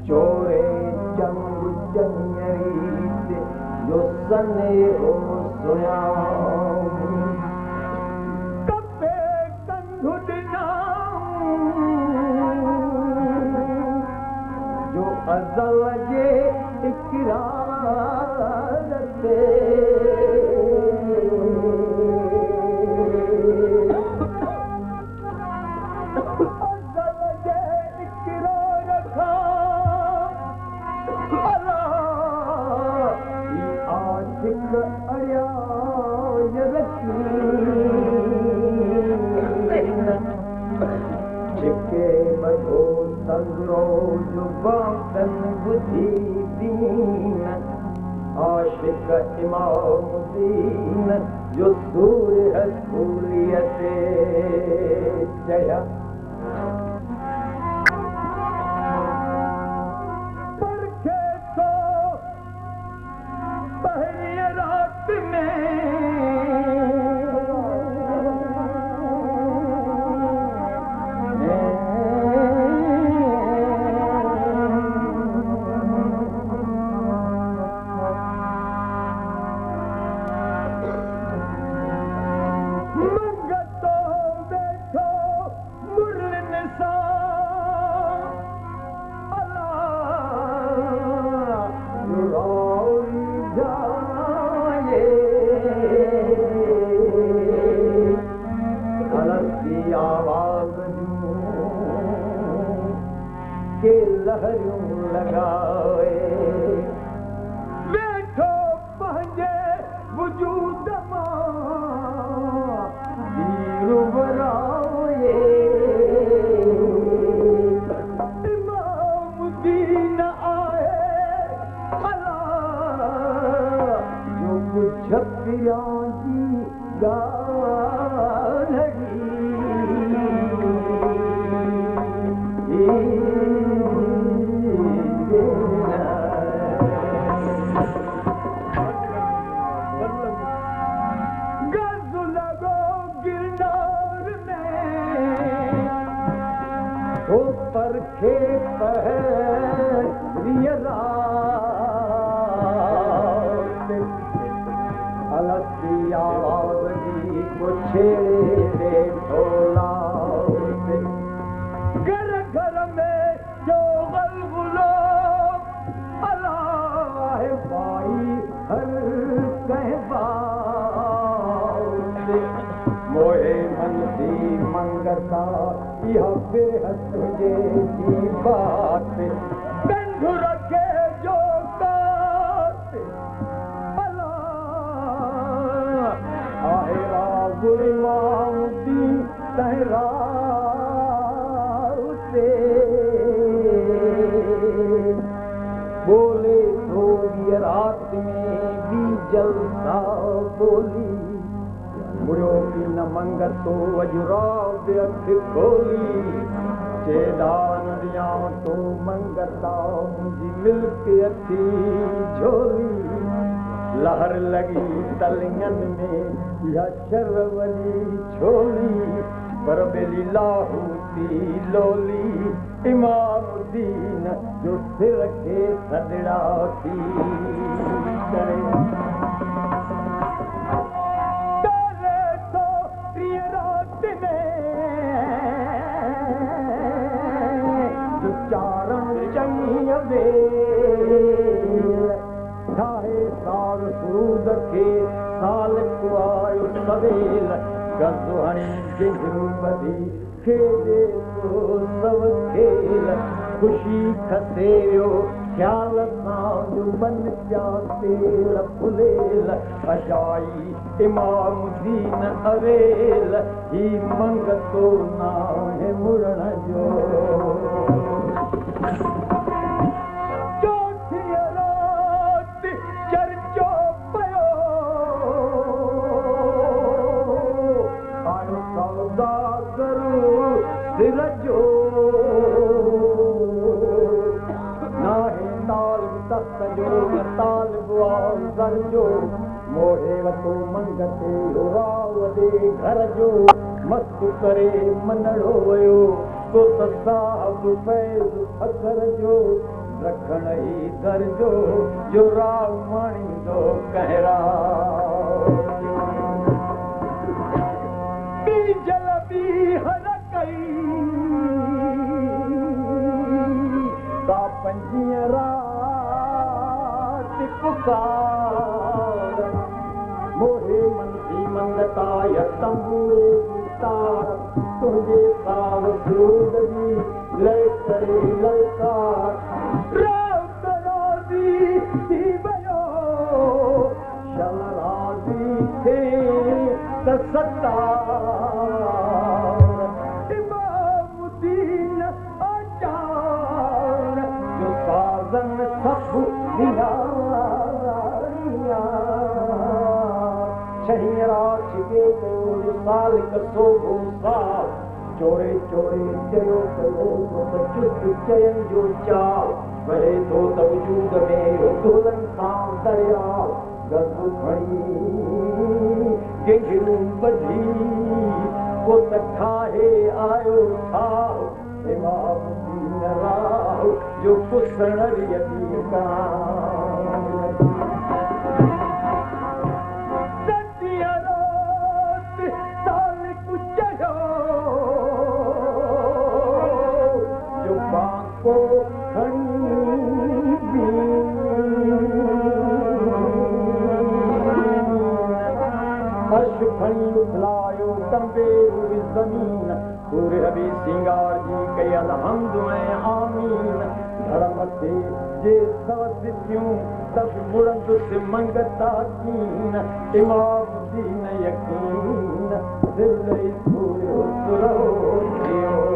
चोरे जंग जंगरी जो सने हो सुया कपे कंधुडना जो अज़ल जे इकरार ते आशिक इमामुद्दीन जो सूर हसूलियत चढ़ा परखे तो पहली रात में के लहरियों लगाए बैठो पंहिंजे वजूद मां वीर बराए इमामुद्दीन आए अला जो कुछ पियां जी परखे पहली रात अलसी आवाज़ जी कुछे ढोला घर घर में जो गलगुलो अल्लाह भाई हर कहीं बात मोहे मन दी मंगता यह बेहद तुझे की बात बंधु रखे जो कात अल्लाह आहिरा गुलमाउदी सहरा उसे बोले तो ये रात में भी जलसा बोली मुड़ो की न मंगत तो वजुराब अख खोली चेदान दिया तो मंगता मुझी मिल्क अथी झोली लहर लगी तलियन में या शर्वली छोली पर बेली लाहूती लोली इमामुद्दीन जो सिर के सदड़ा थी करे साल कुआयो सवेल गज़वानी जिहरु बदी खेदे तो सब खेल खुशी खसेयो ख्याल सां जो मन जा तेल फुलेल अजाई इमामुद्दीन अवेल ही मंगतो ना है मुड़न जो मोहे वतो मंगते राव दे घर जो मस्त करे मनड़ो वयो तो साहब फैज़ फकर जो रखण ई दर जो राव माणींदो कहरा जल बि हर कई का पंजीअ रात पुकार मोहे मंदी मंदता यतमूरे तार तुझे साव सूद दी लय करे ललकार रात राज़ी थी वयो शमराज़ी थे सत्तार इमामुद्दीन आचार जो साज़न सब दियारिया शहीरा छिके तो साल कसो साल चोरे चोरे चयो कयो चुस्त चयन जो चाल वहे तो वजूद में दुल्हन सां दरियाव गज़ खणी गिंगरू बधी को ठाहे आयो ठाव इमामुद्दीन राव जो कुसण यती का ज़मीन पूरे अभी सिंगार जी कयल हमद ऐं आमीन धर्म ते जे सवसियूं सभु मुड़ंदुसि मंगता कीन इमामुद्दीन यकीन दिल पूरे सुरो थियो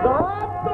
Stop!